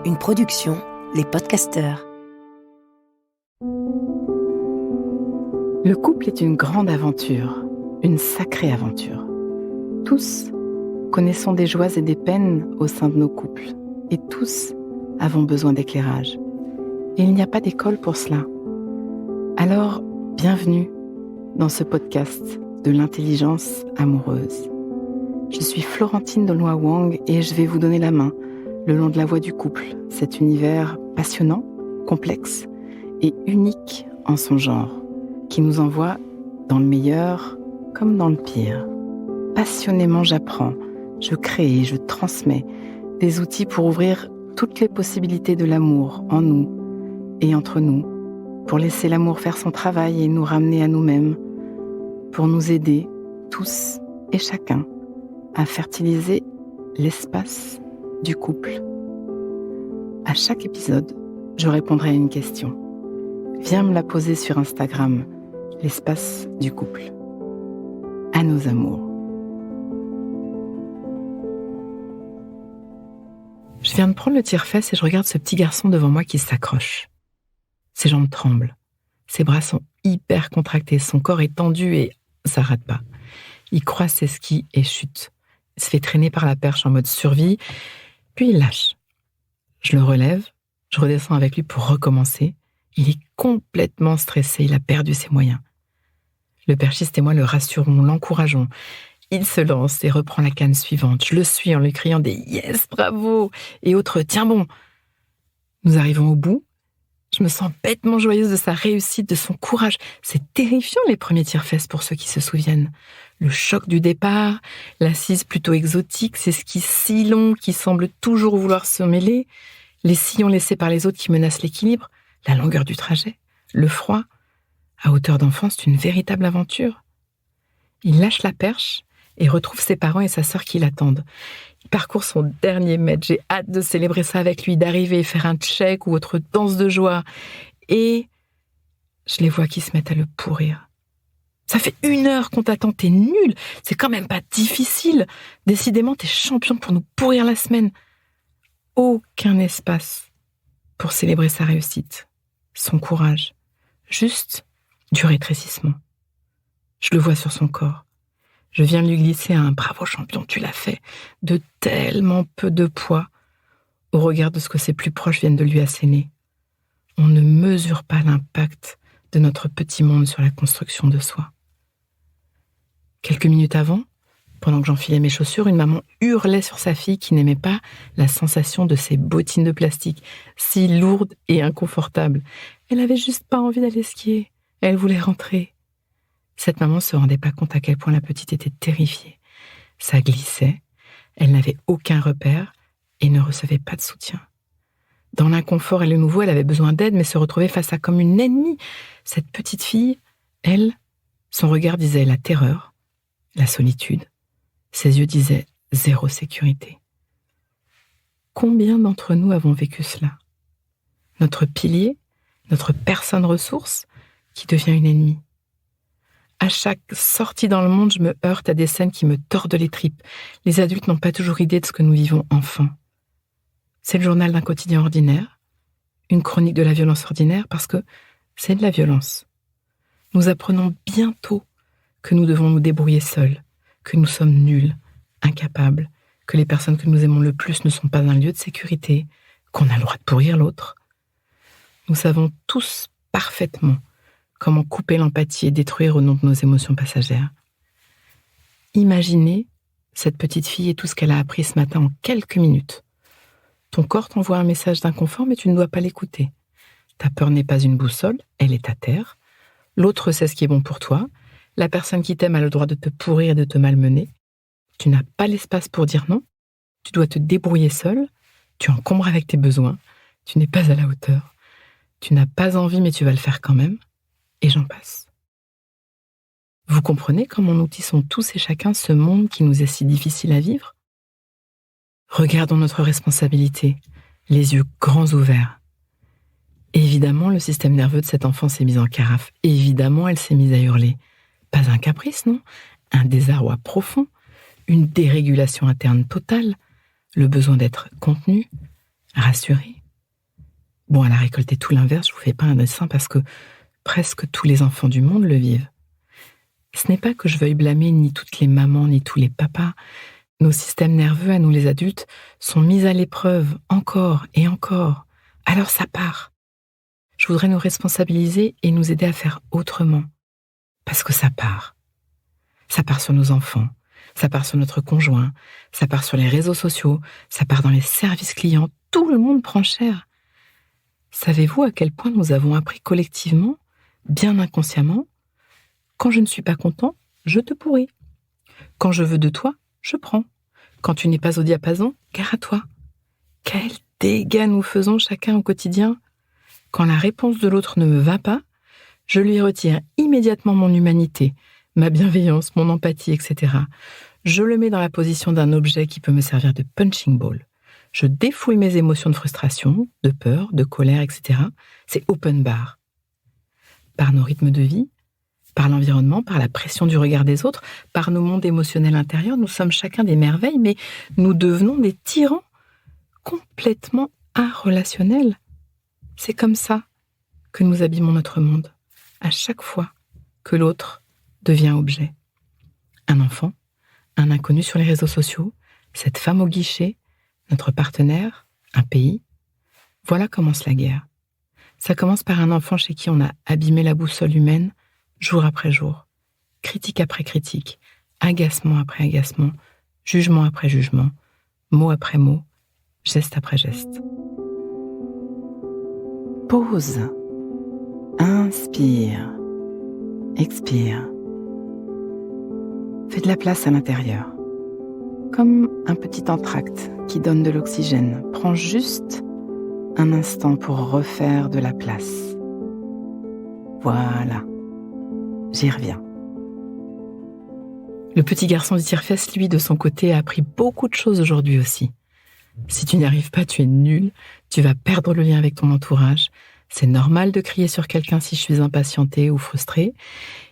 Une production, Les Podcasteurs. Le couple est une grande aventure, une sacrée aventure. Tous connaissons des joies et des peines au sein de nos couples, et tous avons besoin d'éclairage. Et il n'y a pas d'école pour cela. Alors, bienvenue dans ce podcast de l'intelligence amoureuse. Je suis Florentine Dolnoy-Wang et je vais vous donner la main le long de la voie du couple, cet univers passionnant, complexe et unique en son genre, qui nous envoie dans le meilleur comme dans le pire. Passionnément, j'apprends, je crée et je transmets des outils pour ouvrir toutes les possibilités de l'amour en nous et entre nous, pour laisser l'amour faire son travail et nous ramener à nous-mêmes, pour nous aider, tous et chacun, à fertiliser l'espace du couple. À chaque épisode, je répondrai à une question. Viens me la poser sur Instagram, l'espace du couple. À nos amours. Je viens de prendre le tire-fesse et je regarde ce petit garçon devant moi qui s'accroche. Ses jambes tremblent, ses bras sont hyper contractés, son corps est tendu et ça rate pas. Il croise ses skis et chute. Il se fait traîner par la perche en mode survie, puis il lâche. Je le relève, je redescends avec lui pour recommencer. Il est complètement stressé, il a perdu ses moyens. Le perchiste et moi le rassurons, l'encourageons. Il se lance et reprend la canne suivante. Je le suis en lui criant des « Yes, bravo !» et autres « Tiens bon !» Nous arrivons au bout. Je me sens bêtement joyeuse de sa réussite, de son courage. C'est terrifiant les premiers tire-fesses pour ceux qui se souviennent. Le choc du départ, l'assise plutôt exotique, ces skis si longs qui semblent toujours vouloir se mêler, les sillons laissés par les autres qui menacent l'équilibre, la longueur du trajet, le froid. À hauteur d'enfant, c'est une véritable aventure. Il lâche la perche et retrouve ses parents et sa sœur qui l'attendent. Il parcourt son dernier mètre. J'ai hâte de célébrer ça avec lui, d'arriver et faire un check ou autre danse de joie. Et je les vois qui se mettent à le pourrir. Ça fait 1 heure qu'on t'attend, t'es nul. C'est quand même pas difficile. Décidément, t'es champion pour nous pourrir la semaine. Aucun espace pour célébrer sa réussite, son courage. Juste du rétrécissement. Je le vois sur son corps. Je viens lui glisser un « bravo champion, tu l'as fait » de tellement peu de poids au regard de ce que ses plus proches viennent de lui asséner. On ne mesure pas l'impact de notre petit monde sur la construction de soi. Quelques minutes avant, pendant que j'enfilais mes chaussures, une maman hurlait sur sa fille qui n'aimait pas la sensation de ses bottines de plastique, si lourdes et inconfortables. Elle avait juste pas envie d'aller skier. Elle voulait rentrer. Cette maman ne se rendait pas compte à quel point la petite était terrifiée. Ça glissait, elle n'avait aucun repère et ne recevait pas de soutien. Dans l'inconfort et le nouveau, elle avait besoin d'aide, mais se retrouvait face à comme une ennemie. Cette petite fille, elle, son regard disait la terreur, la solitude. Ses yeux disaient zéro sécurité. Combien d'entre nous avons vécu cela ? Notre pilier, notre personne ressource, qui devient une ennemie. À chaque sortie dans le monde, je me heurte à des scènes qui me tordent les tripes. Les adultes n'ont pas toujours idée de ce que nous vivons enfants. C'est le journal d'un quotidien ordinaire, une chronique de la violence ordinaire, parce que c'est de la violence. Nous apprenons bientôt que nous devons nous débrouiller seuls, que nous sommes nuls, incapables, que les personnes que nous aimons le plus ne sont pas un lieu de sécurité, qu'on a le droit de pourrir l'autre. Nous savons tous parfaitement comment couper l'empathie et détruire au nom de nos émotions passagères. Imaginez cette petite fille et tout ce qu'elle a appris ce matin en quelques minutes. Ton corps t'envoie un message d'inconfort, mais tu ne dois pas l'écouter. Ta peur n'est pas une boussole, elle est à terre. L'autre sait ce qui est bon pour toi. La personne qui t'aime a le droit de te pourrir et de te malmener. Tu n'as pas l'espace pour dire non. Tu dois te débrouiller seul. Tu encombres avec tes besoins. Tu n'es pas à la hauteur. Tu n'as pas envie, mais tu vas le faire quand même. Et j'en passe. Vous comprenez comment nous tissons tous et chacun ce monde qui nous est si difficile à vivre ? Regardons notre responsabilité, les yeux grands ouverts. Évidemment, le système nerveux de cet enfant s'est mis en carafe. Évidemment, elle s'est mise à hurler. Pas un caprice, non ? Un désarroi profond. une dérégulation interne totale, le besoin d'être contenu, rassuré. Bon, elle a récolté tout l'inverse, je vous fais pas un dessin parce que presque tous les enfants du monde le vivent. Ce n'est pas que je veuille blâmer ni toutes les mamans ni tous les papas. Nos systèmes nerveux, à nous les adultes, sont mis à l'épreuve encore et encore. Alors ça part. Je voudrais nous responsabiliser et nous aider à faire autrement. Parce que ça part. Ça part sur nos enfants, ça part sur notre conjoint, ça part sur les réseaux sociaux, ça part dans les services clients. Tout le monde prend cher. Savez-vous à quel point nous avons appris collectivement, bien inconsciemment, quand je ne suis pas content, je te pourris. Quand je veux de toi, je prends. Quand tu n'es pas au diapason, gare à toi. Quel dégâts nous faisons chacun au quotidien. Quand la réponse de l'autre ne me va pas, je lui retire immédiatement mon humanité, ma bienveillance, mon empathie, etc. Je le mets dans la position d'un objet qui peut me servir de punching ball. Je défoule mes émotions de frustration, de peur, de colère, etc. C'est open bar. Par nos rythmes de vie, par l'environnement, par la pression du regard des autres, par nos mondes émotionnels intérieurs, nous sommes chacun des merveilles, mais nous devenons des tyrans complètement irrelationnels. C'est comme ça que nous abîmons notre monde, à chaque fois que l'autre devient objet. Un enfant, un inconnu sur les réseaux sociaux, cette femme au guichet, notre partenaire, un pays. Voilà commence la guerre. Ça commence par un enfant chez qui on a abîmé la boussole humaine, jour après jour, critique après critique, agacement après agacement, jugement après jugement, mot après mot, geste après geste. Pause. Inspire. Expire. Fais de la place à l'intérieur. Comme un petit entracte qui donne de l'oxygène. Prends juste un instant pour refaire de la place. Voilà. J'y reviens. Le petit garçon du tire-fesse, lui, de son côté, a appris beaucoup de choses aujourd'hui aussi. Si tu n'y arrives pas, tu es nul, tu vas perdre le lien avec ton entourage. C'est normal de crier sur quelqu'un si je suis impatientée ou frustrée.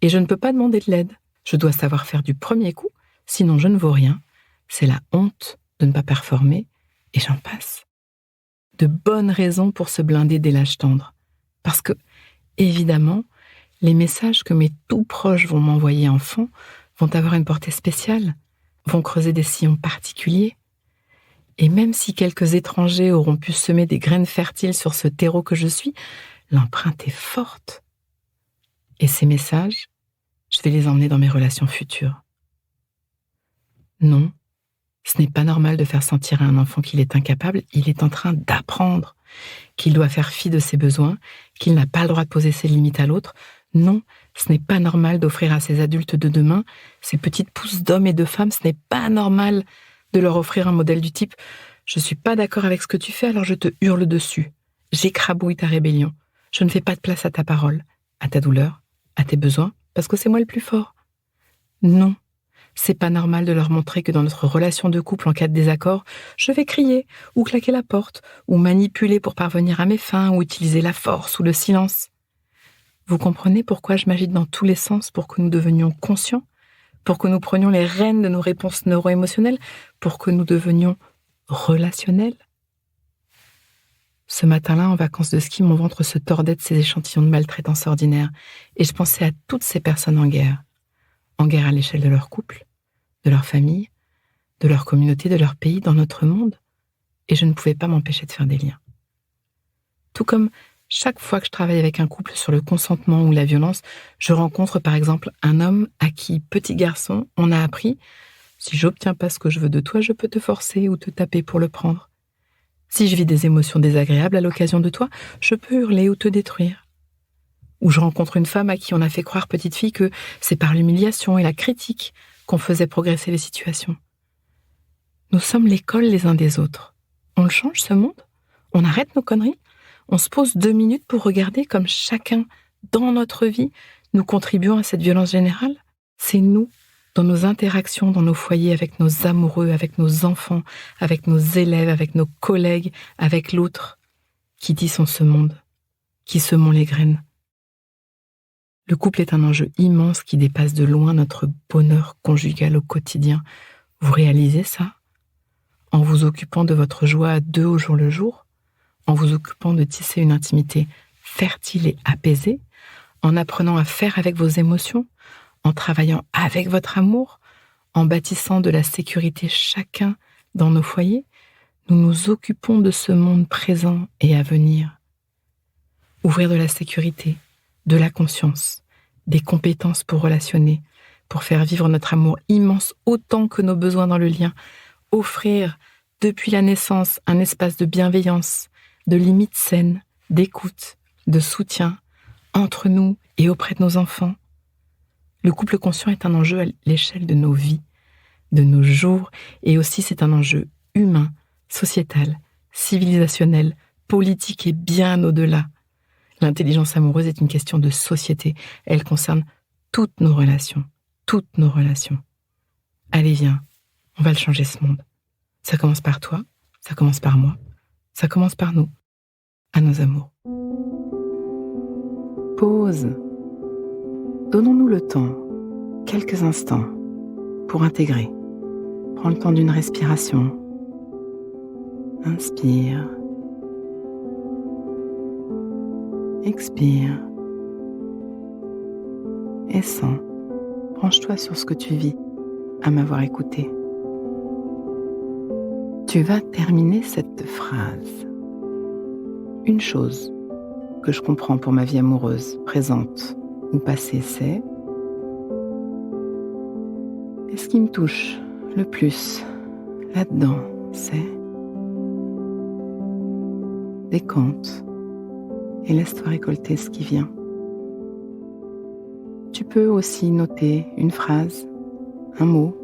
Et je ne peux pas demander de l'aide. Je dois savoir faire du premier coup, sinon je ne vaux rien. C'est la honte de ne pas performer, et j'en passe. De bonnes raisons pour se blinder dès l'âge tendre. Parce que, évidemment, les messages que mes tout proches vont m'envoyer enfant vont avoir une portée spéciale, vont creuser des sillons particuliers. Et même si quelques étrangers auront pu semer des graines fertiles sur ce terreau que je suis, l'empreinte est forte. Et ces messages, je vais les emmener dans mes relations futures. Non, ce n'est pas normal de faire sentir à un enfant qu'il est incapable, il est en train d'apprendre, qu'il doit faire fi de ses besoins, qu'il n'a pas le droit de poser ses limites à l'autre. Non, ce n'est pas normal d'offrir à ces adultes de demain, ces petites pousses d'hommes et de femmes, ce n'est pas normal de leur offrir un modèle du type « Je suis pas d'accord avec ce que tu fais, alors je te hurle dessus. J'écrabouille ta rébellion. Je ne fais pas de place à ta parole, à ta douleur, à tes besoins, parce que c'est moi le plus fort. » Non, c'est pas normal de leur montrer que dans notre relation de couple en cas de désaccord, je vais crier, ou claquer la porte, ou manipuler pour parvenir à mes fins, ou utiliser la force ou le silence. Vous comprenez pourquoi je m'agite dans tous les sens pour que nous devenions conscients, pour que nous prenions les rênes de nos réponses neuro-émotionnelles, pour que nous devenions relationnels? Ce matin-là, en vacances de ski, mon ventre se tordait de ces échantillons de maltraitance ordinaire, et je pensais à toutes ces personnes en guerre à l'échelle de leur couple, de leur famille, de leur communauté, de leur pays, dans notre monde, et je ne pouvais pas m'empêcher de faire des liens. Tout comme chaque fois que je travaille avec un couple sur le consentement ou la violence, je rencontre par exemple un homme à qui, petit garçon, on a appris « Si j'obtiens pas ce que je veux de toi, je peux te forcer ou te taper pour le prendre. Si je vis des émotions désagréables à l'occasion de toi, je peux hurler ou te détruire. » Ou je rencontre une femme à qui on a fait croire, petite fille, que c'est par l'humiliation et la critique qu'on faisait progresser les situations. Nous sommes l'école les uns des autres. On le change, ce monde? On arrête nos conneries? On se pose 2 minutes pour regarder comme chacun, dans notre vie, nous contribuons à cette violence générale? C'est nous, dans nos interactions, dans nos foyers, avec nos amoureux, avec nos enfants, avec nos élèves, avec nos collègues, avec l'autre, qui tissons ce monde, qui semons les graines. Le couple est un enjeu immense qui dépasse de loin notre bonheur conjugal au quotidien. Vous réalisez ça? En vous occupant de votre joie à deux au jour le jour, en vous occupant de tisser une intimité fertile et apaisée, en apprenant à faire avec vos émotions, en travaillant avec votre amour, en bâtissant de la sécurité chacun dans nos foyers, nous nous occupons de ce monde présent et à venir. Ouvrir de la sécurité, de la conscience, des compétences pour relationner, pour faire vivre notre amour immense autant que nos besoins dans le lien. Offrir, depuis la naissance, un espace de bienveillance, de limites saines, d'écoute, de soutien, entre nous et auprès de nos enfants. Le couple conscient est un enjeu à l'échelle de nos vies, de nos jours, et aussi c'est un enjeu humain, sociétal, civilisationnel, politique et bien au-delà. L'intelligence amoureuse est une question de société. Elle concerne toutes nos relations. Toutes nos relations. Allez, viens, on va le changer ce monde. Ça commence par toi, ça commence par moi, ça commence par nous, à nos amours. Pause. Donnons-nous le temps, quelques instants, pour intégrer. Prends le temps d'une respiration. Inspire. Expire. Et sens. Branche-toi sur ce que tu vis à m'avoir écouté. Tu vas terminer cette phrase. Une chose que je comprends pour ma vie amoureuse, présente ou passée, c'est: et ce qui me touche le plus là-dedans, c'est: décompte et laisse-toi récolter ce qui vient. Tu peux aussi noter une phrase, un mot,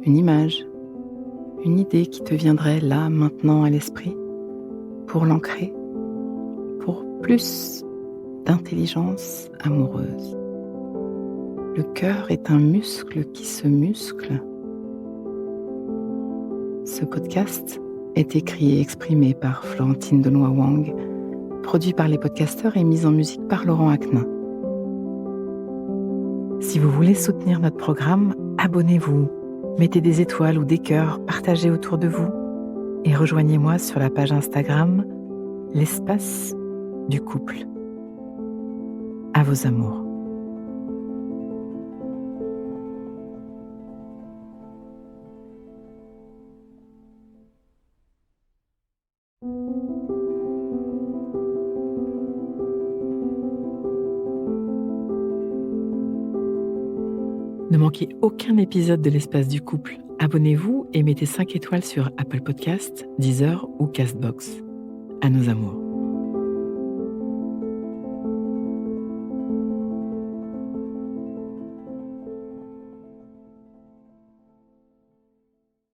une image, une idée qui te viendrait là, maintenant à l'esprit, pour l'ancrer, pour plus d'intelligence amoureuse. Le cœur est un muscle qui se muscle. Ce podcast est écrit et exprimé par Florentine Denoy-Wang, produit par les podcasteurs et mis en musique par Laurent Aknin. Si vous voulez soutenir notre programme, abonnez-vous, mettez des étoiles ou des cœurs, partagez autour de vous et rejoignez-moi sur la page Instagram L'espace du couple. À vos amours. Ne manquez aucun épisode de l'Espace du couple. Abonnez-vous et mettez 5 étoiles sur Apple Podcasts, Deezer ou Castbox. À nos amours.